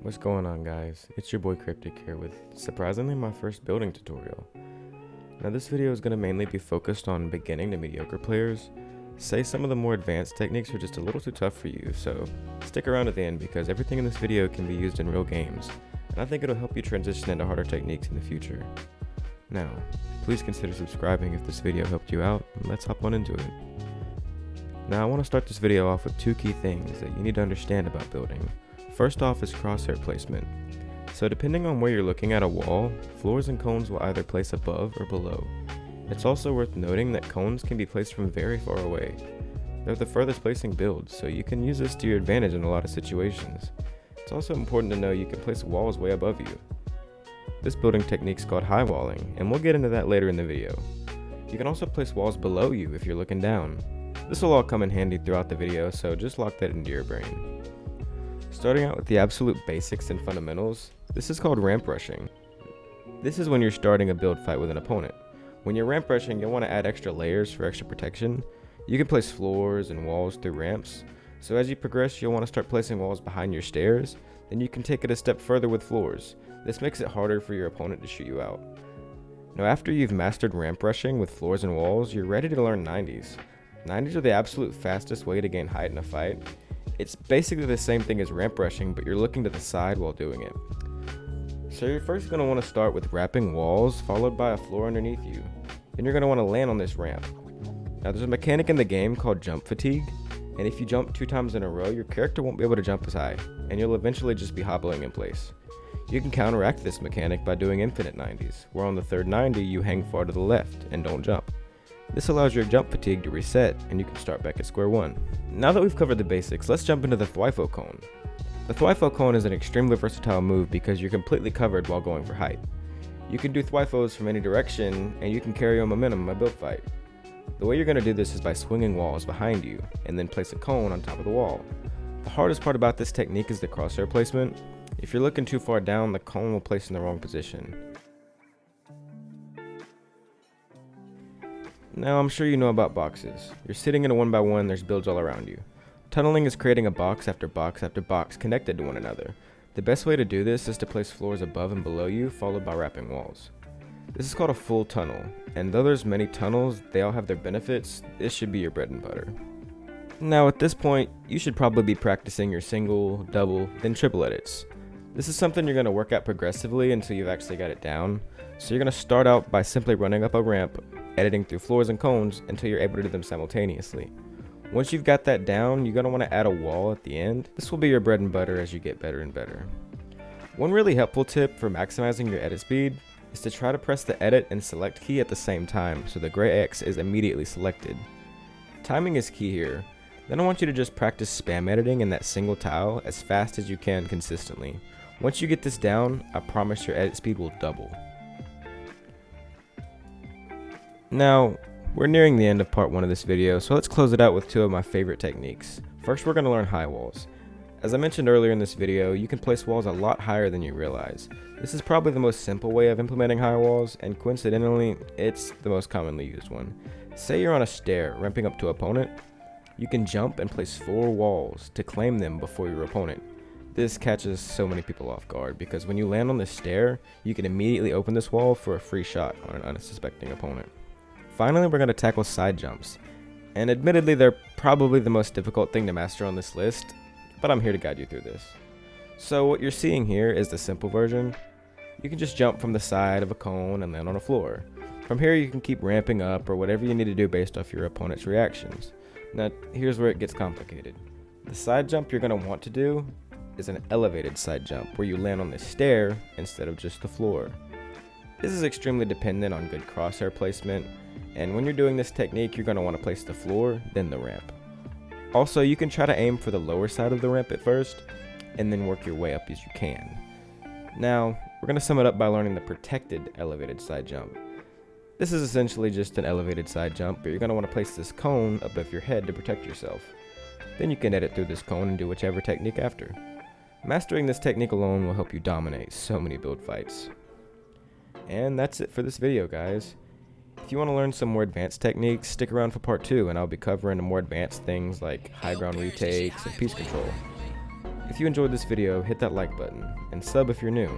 What's going on, guys? It's your boy Cryptic here with surprisingly my first building tutorial. Now this video is going to mainly be focused on beginning to mediocre players. Say some of the more advanced techniques are just a little too tough for you, so stick around at the end because everything in this video can be used in real games, and I think it'll help you transition into harder techniques in the future. Now, please consider subscribing if this video helped you out, and let's hop on into it. Now I want to start this video off with two key things that you need to understand about building. First off is crosshair placement. So depending on where you're looking at a wall, floors and cones will either place above or below. It's also worth noting that cones can be placed from very far away. They're the furthest placing builds, so you can use this to your advantage in a lot of situations. It's also important to know you can place walls way above you. This building technique is called highwalling, and we'll get into that later in the video. You can also place walls below you if you're looking down. This will all come in handy throughout the video, so just lock that into your brain. Starting out with the absolute basics and fundamentals, this is called ramp rushing. This is when you're starting a build fight with an opponent. When you're ramp rushing, you'll want to add extra layers for extra protection. You can place floors and walls through ramps, so as you progress you'll want to start placing walls behind your stairs, then you can take it a step further with floors. This makes it harder for your opponent to shoot you out. Now after you've mastered ramp rushing with floors and walls, you're ready to learn 90s. 90s are the absolute fastest way to gain height in a fight. It's basically the same thing as ramp rushing, but you're looking to the side while doing it. So you're first going to want to start with wrapping walls, followed by a floor underneath you. Then you're going to want to land on this ramp. Now there's a mechanic in the game called jump fatigue, and if you jump 2 times in a row, your character won't be able to jump as high, and you'll eventually just be hobbling in place. You can counteract this mechanic by doing infinite 90s, where on the third 90 you hang far to the left and don't jump. This allows your jump fatigue to reset, and you can start back at square one. Now that we've covered the basics, let's jump into the Thwifo Cone. The Thwifo Cone is an extremely versatile move because you're completely covered while going for height. You can do Thwifos from any direction, and you can carry your momentum in a build fight. The way you're going to do this is by swinging walls behind you, and then place a cone on top of the wall. The hardest part about this technique is the crosshair placement. If you're looking too far down, the cone will place in the wrong position. Now I'm sure you know about boxes. You're sitting in a 1x1, there's builds all around you. Tunneling is creating a box after box after box connected to one another. The best way to do this is to place floors above and below you, followed by wrapping walls. This is called a full tunnel, and though there's many tunnels, they all have their benefits. This should be your bread and butter. Now at this point, you should probably be practicing your single, double, then triple edits. This is something you're going to work at progressively until you've actually got it down. So you're going to start out by simply running up a ramp, editing through floors and cones until you're able to do them simultaneously. Once you've got that down, you're going to want to add a wall at the end. This will be your bread and butter as you get better and better. One really helpful tip for maximizing your edit speed is to try to press the edit and select key at the same time so the gray X is immediately selected. Timing is key here. Then I want you to just practice spam editing in that single tile as fast as you can consistently. Once you get this down, I promise your edit speed will double. Now, we're nearing the end of part 1 of this video, so let's close it out with 2 of my favorite techniques. First, we're going to learn high walls. As I mentioned earlier in this video, you can place walls a lot higher than you realize. This is probably the most simple way of implementing high walls, and coincidentally, it's the most commonly used one. Say you're on a stair, ramping up to an opponent. You can jump and place 4 walls to claim them before your opponent. This catches so many people off guard because when you land on this stair, you can immediately open this wall for a free shot on an unsuspecting opponent. Finally, we're going to tackle side jumps, and admittedly they're probably the most difficult thing to master on this list, but I'm here to guide you through this. So what you're seeing here is the simple version. You can just jump from the side of a cone and land on a floor. From here you can keep ramping up or whatever you need to do based off your opponent's reactions. Now here's where it gets complicated. The side jump you're going to want to do is an elevated side jump where you land on the stair instead of just the floor. This is extremely dependent on good crosshair placement, and when you're doing this technique you're going to want to place the floor, then the ramp. Also, you can try to aim for the lower side of the ramp at first, and then work your way up as you can. Now, we're going to sum it up by learning the protected elevated side jump. This is essentially just an elevated side jump, but you're going to want to place this cone above your head to protect yourself. Then you can edit through this cone and do whichever technique after. Mastering this technique alone will help you dominate so many build fights. And that's it for this video, guys. If you want to learn some more advanced techniques, stick around for part 2 and I'll be covering the more advanced things like high ground retakes and piece control. If you enjoyed this video, hit that like button, and sub if you're new.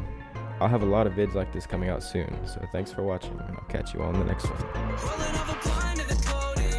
I'll have a lot of vids like this coming out soon, so thanks for watching, and I'll catch you all in the next one.